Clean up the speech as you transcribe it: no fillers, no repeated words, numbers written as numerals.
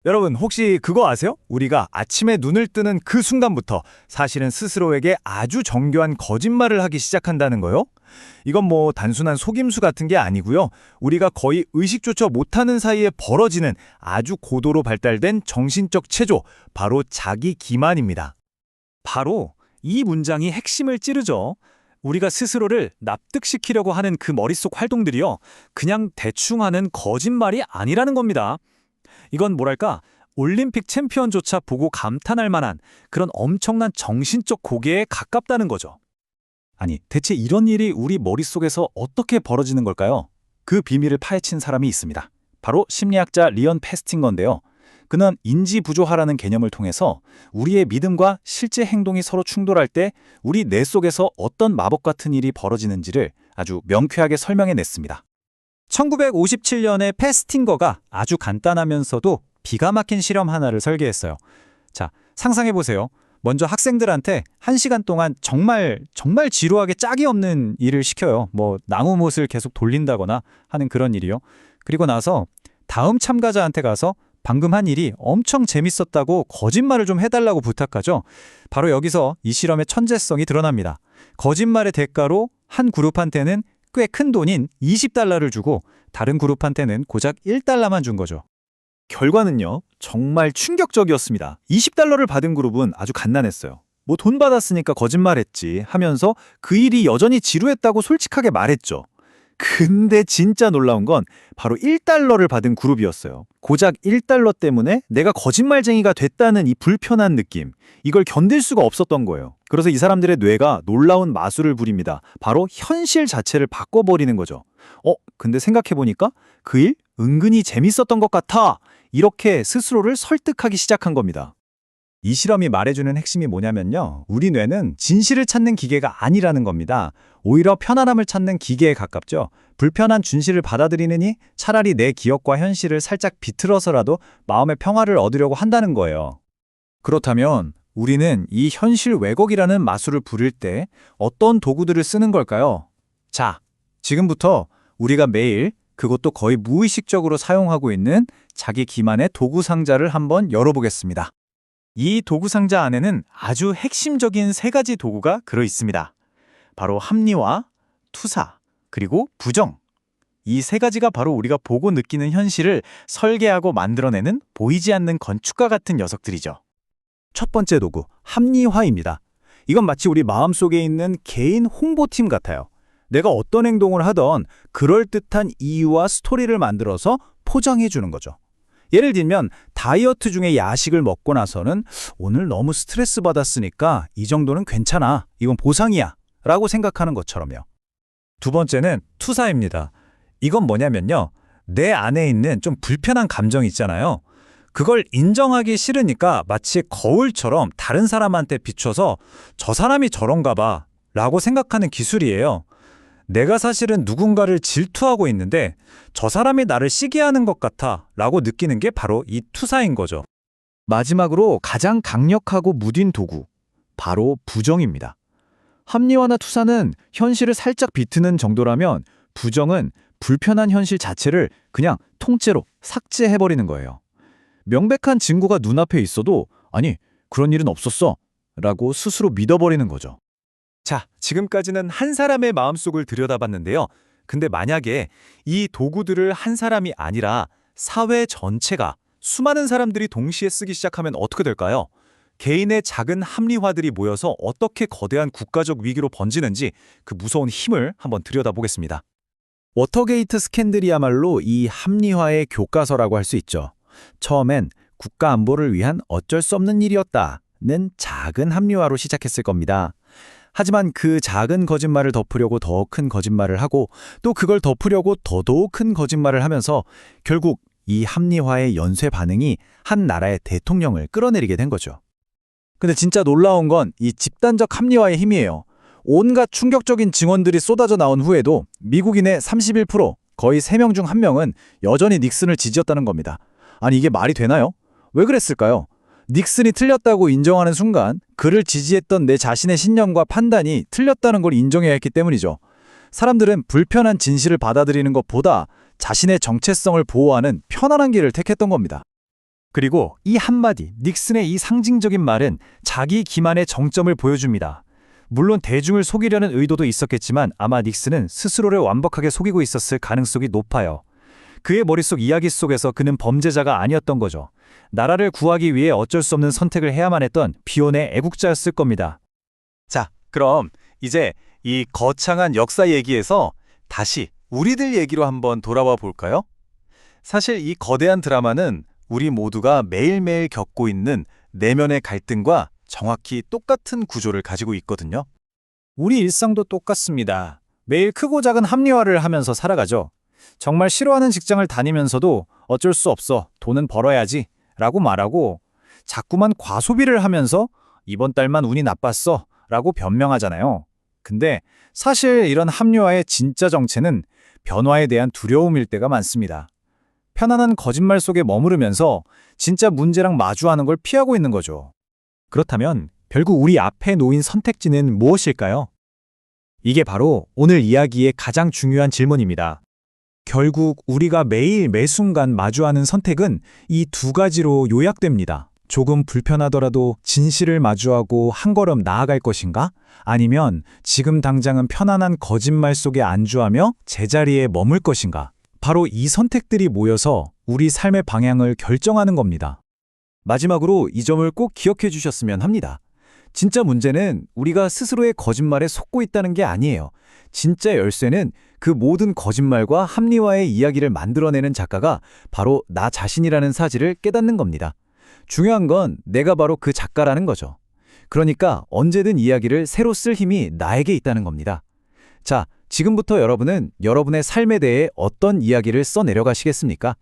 여러분, 혹시 그거 아세요? 우리가 아침에 눈을 뜨는 그 순간부터 사실은 스스로에게 아주 정교한 거짓말을 하기 시작한다는 거요. 이건 뭐 단순한 속임수 같은 게 아니고요. 우리가 거의 의식조차 못하는 사이에 벌어지는 아주 고도로 발달된 정신적 체조, 바로 자기 기만입니다. 바로 이 문장이 핵심을 찌르죠. 우리가 스스로를 납득시키려고 하는 그 머릿속 활동들이요. 그냥 대충 하는 거짓말이 아니라는 겁니다. 이건 뭐랄까, 올림픽 챔피언조차 보고 감탄할 만한 그런 엄청난 정신적 고개에 가깝다는 거죠. 아니, 대체 이런 일이 우리 머릿속에서 어떻게 벌어지는 걸까요? 그 비밀을 파헤친 사람이 있습니다. 바로 심리학자 리언 페스팅거인데요. 그는 인지부조화라는 개념을 통해서 우리의 믿음과 실제 행동이 서로 충돌할 때 우리 뇌 속에서 어떤 마법 같은 일이 벌어지는지를 아주 명쾌하게 설명해냈습니다. 1957년에 페스팅거가 아주 간단하면서도 기가 막힌 실험 하나를 설계했어요. 자, 상상해보세요. 먼저 학생들한테 1시간 동안 정말 지루하게 짝이 없는 일을 시켜요. 뭐 나무못을 계속 돌린다거나 하는 그런 일이요. 그리고 나서 다음 참가자한테 가서 방금 한 일이 엄청 재밌었다고 거짓말을 좀 해달라고 부탁하죠. 바로 여기서 이 실험의 천재성이 드러납니다. 거짓말의 대가로 한 그룹한테는 꽤 큰 돈인 $20를 주고 다른 그룹한테는 고작 $1만 준 거죠. 결과는요, 정말 충격적이었습니다. $20를 받은 그룹은 아주 간단했어요. 뭐 돈 받았으니까 거짓말했지 하면서 그 일이 여전히 지루했다고 솔직하게 말했죠. 근데 진짜 놀라운 건 바로 $1를 받은 그룹이었어요. 고작 $1 때문에 내가 거짓말쟁이가 됐다는 이 불편한 느낌, 이걸 견딜 수가 없었던 거예요. 그래서 이 사람들의 뇌가 놀라운 마술을 부립니다. 바로 현실 자체를 바꿔버리는 거죠. 근데 생각해보니까 그 일 은근히 재밌었던 것 같아. 이렇게 스스로를 설득하기 시작한 겁니다. 이 실험이 말해주는 핵심이 뭐냐면요. 우리 뇌는 진실을 찾는 기계가 아니라는 겁니다. 오히려 편안함을 찾는 기계에 가깝죠. 불편한 진실을 받아들이느니 차라리 내 기억과 현실을 살짝 비틀어서라도 마음의 평화를 얻으려고 한다는 거예요. 그렇다면 우리는 이 현실 왜곡이라는 마술을 부릴 때 어떤 도구들을 쓰는 걸까요? 자, 지금부터 우리가 매일, 그것도 거의 무의식적으로 사용하고 있는 자기 기만의 도구 상자를 한번 열어보겠습니다. 이 도구 상자 안에는 아주 핵심적인 3가지 도구가 들어 있습니다. 바로 합리화, 투사, 그리고 부정. 이 3가지가 바로 우리가 보고 느끼는 현실을 설계하고 만들어내는 보이지 않는 건축가 같은 녀석들이죠. 첫 번째 도구, 합리화입니다. 이건 마치 우리 마음속에 있는 개인 홍보팀 같아요. 내가 어떤 행동을 하던 그럴듯한 이유와 스토리를 만들어서 포장해 주는 거죠. 예를 들면 다이어트 중에 야식을 먹고 나서는 오늘 너무 스트레스 받았으니까 이 정도는 괜찮아. 이건 보상이야. 라고 생각하는 것처럼요. 두 번째는 투사입니다. 이건 뭐냐면요. 내 안에 있는 좀 불편한 감정 있잖아요. 그걸 인정하기 싫으니까 마치 거울처럼 다른 사람한테 비춰서 저 사람이 저런가 봐 라고 생각하는 기술이에요. 내가 사실은 누군가를 질투하고 있는데 저 사람이 나를 시기하는 것 같아 라고 느끼는 게 바로 이 투사인 거죠. 마지막으로 가장 강력하고 무딘 도구, 바로 부정입니다. 합리화나 투사는 현실을 살짝 비트는 정도라면 부정은 불편한 현실 자체를 그냥 통째로 삭제해버리는 거예요. 명백한 증거가 눈앞에 있어도 아니, 그런 일은 없었어 라고 스스로 믿어버리는 거죠. 자, 지금까지는 한 사람의 마음속을 들여다봤는데요. 근데 만약에 이 도구들을 한 사람이 아니라 사회 전체가 수많은 사람들이 동시에 쓰기 시작하면 어떻게 될까요? 개인의 작은 합리화들이 모여서 어떻게 거대한 국가적 위기로 번지는지 그 무서운 힘을 한번 들여다보겠습니다. 워터게이트 스캔들이야말로 이 합리화의 교과서라고 할 수 있죠. 처음엔 국가 안보를 위한 어쩔 수 없는 일이었다는 작은 합리화로 시작했을 겁니다. 하지만 그 작은 거짓말을 덮으려고 더 큰 거짓말을 하고 또 그걸 덮으려고 더더욱 큰 거짓말을 하면서 결국 이 합리화의 연쇄 반응이 한 나라의 대통령을 끌어내리게 된 거죠. 근데 진짜 놀라운 건 이 집단적 합리화의 힘이에요. 온갖 충격적인 증언들이 쏟아져 나온 후에도 미국인의 31%, 거의 3명 중 1명은 여전히 닉슨을 지지했다는 겁니다. 아니, 이게 말이 되나요? 왜 그랬을까요? 닉슨이 틀렸다고 인정하는 순간 그를 지지했던 내 자신의 신념과 판단이 틀렸다는 걸 인정해야 했기 때문이죠. 사람들은 불편한 진실을 받아들이는 것보다 자신의 정체성을 보호하는 편안한 길을 택했던 겁니다. 그리고 이 한마디, 닉슨의 이 상징적인 말은 자기 기만의 정점을 보여줍니다. 물론 대중을 속이려는 의도도 있었겠지만 아마 닉슨은 스스로를 완벽하게 속이고 있었을 가능성이 높아요. 그의 머릿속 이야기 속에서 그는 범죄자가 아니었던 거죠. 나라를 구하기 위해 어쩔 수 없는 선택을 해야만 했던 비혼의 애국자였을 겁니다. 자, 그럼 이제 이 거창한 역사 얘기에서 다시 우리들 얘기로 한번 돌아와 볼까요? 사실 이 거대한 드라마는 우리 모두가 매일매일 겪고 있는 내면의 갈등과 정확히 똑같은 구조를 가지고 있거든요. 우리 일상도 똑같습니다. 매일 크고 작은 합리화를 하면서 살아가죠. 정말 싫어하는 직장을 다니면서도 어쩔 수 없어, 돈은 벌어야지 라고 말하고, 자꾸만 과소비를 하면서 이번 달만 운이 나빴어 라고 변명하잖아요. 근데 사실 이런 합리화의 진짜 정체는 변화에 대한 두려움일 때가 많습니다. 편안한 거짓말 속에 머무르면서 진짜 문제랑 마주하는 걸 피하고 있는 거죠. 그렇다면 결국 우리 앞에 놓인 선택지는 무엇일까요? 이게 바로 오늘 이야기의 가장 중요한 질문입니다. 결국 우리가 매일 매 순간 마주하는 선택은 이 두 가지로 요약됩니다. 조금 불편하더라도 진실을 마주하고 한 걸음 나아갈 것인가? 아니면 지금 당장은 편안한 거짓말 속에 안주하며 제자리에 머물 것인가? 바로 이 선택들이 모여서 우리 삶의 방향을 결정하는 겁니다. 마지막으로 이 점을 꼭 기억해 주셨으면 합니다. 진짜 문제는 우리가 스스로의 거짓말에 속고 있다는 게 아니에요. 진짜 열쇠는 그 모든 거짓말과 합리화의 이야기를 만들어내는 작가가 바로 나 자신이라는 사실을 깨닫는 겁니다. 중요한 건 내가 바로 그 작가라는 거죠. 그러니까 언제든 이야기를 새로 쓸 힘이 나에게 있다는 겁니다. 자, 지금부터 여러분은 여러분의 삶에 대해 어떤 이야기를 써내려가시겠습니까?